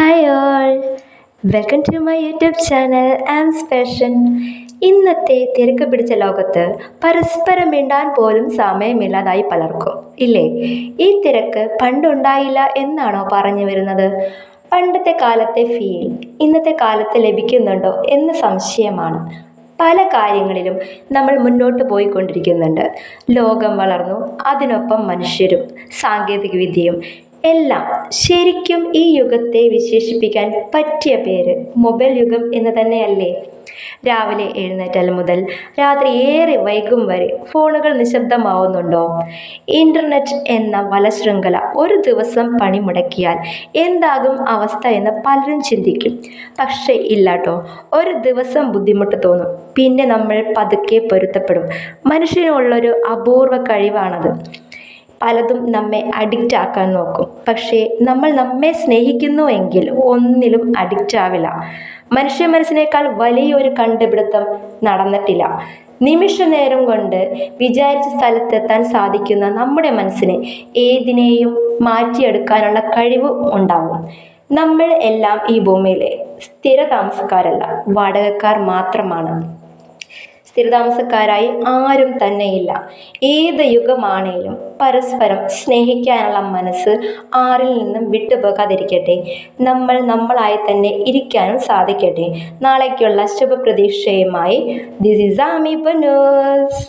Hi all, welcome to my YouTube channel. I am സ്പെഷ്യൻ. ഇന്നത്തെ തിരക്ക് പിടിച്ച ലോകത്ത് പരസ്പരം മിണ്ടാൻ പോലും സമയമില്ലാതായി പലർക്കും, ഇല്ലേ? ഈ തിരക്ക് പണ്ടുണ്ടായില്ല എന്നാണോ പറഞ്ഞു വരുന്നത്? പണ്ടത്തെ കാലത്തെ ഫീൽ ഇന്നത്തെ കാലത്ത് ലഭിക്കുന്നുണ്ടോ എന്ന് സംശയമാണ്. പല കാര്യങ്ങളിലും നമ്മൾ മുന്നോട്ട് പോയിക്കൊണ്ടിരിക്കുന്നുണ്ട്. ലോകം വളർന്നു, അതിനൊപ്പം മനുഷ്യരും സാങ്കേതികവിദ്യയും എല്ലാം. ശരിക്കും ഈ യുഗത്തെ വിശേഷിപ്പിക്കാൻ പറ്റിയ പേര് മൊബൈൽ യുഗം എന്ന് തന്നെയല്ലേ? രാവിലെ എഴുന്നേറ്റാൽ മുതൽ രാത്രി ഏറെ വൈകും വരെ ഫോണുകൾ നിശബ്ദമാവുന്നുണ്ടോ? ഇന്റർനെറ്റ് എന്ന വലശൃംഖല ഒരു ദിവസം പണിമുടക്കിയാൽ എന്താകും അവസ്ഥ എന്ന് പലരും ചിന്തിക്കും. പക്ഷേ ഇല്ലാട്ടോ, ഒരു ദിവസം ബുദ്ധിമുട്ട് തോന്നും, പിന്നെ നമ്മൾ പതുക്കെ പൊരുത്തപ്പെടും. മനുഷ്യനുള്ളൊരു അപൂർവ കഴിവാണത്. പലതും നമ്മെ അഡിക്റ്റ് ആക്കാൻ നോക്കും, പക്ഷേ നമ്മൾ നമ്മെ സ്നേഹിക്കുന്നു എങ്കിൽ ഒന്നിലും അഡിക്റ്റ് ആവില്ല. മനുഷ്യ മനസ്സിനേക്കാൾ വലിയൊരു കണ്ടുപിടുത്തം നടന്നിട്ടില്ല. നിമിഷ നേരം കൊണ്ട് വിചാരിച്ച സ്ഥലത്തെത്താൻ സാധിക്കുന്ന നമ്മുടെ മനസ്സിനെ ഏതിനെയും മാറ്റിയെടുക്കാനുള്ള കഴിവ് ഉണ്ടാവും. നമ്മൾ എല്ലാം ഈ ഭൂമിയിലെ സ്ഥിര താമസക്കാരല്ല, വാടകക്കാർ മാത്രമാണ്. സ്ഥിരതാമസക്കാരായി ആരും തന്നെയില്ല. ഏത് യുഗമാണേലും പരസ്പരം സ്നേഹിക്കാനുള്ള മനസ്സ് ആരിൽ നിന്നും വിട്ടുപോകാതിരിക്കട്ടെ. നമ്മൾ നമ്മളായി തന്നെ ഇരിക്കാനും സാധിക്കട്ടെ. നാളേക്കുള്ള ശുഭപ്രതീക്ഷയുമായി ദിസ് ഈസ് ആമി ബനൂസ്.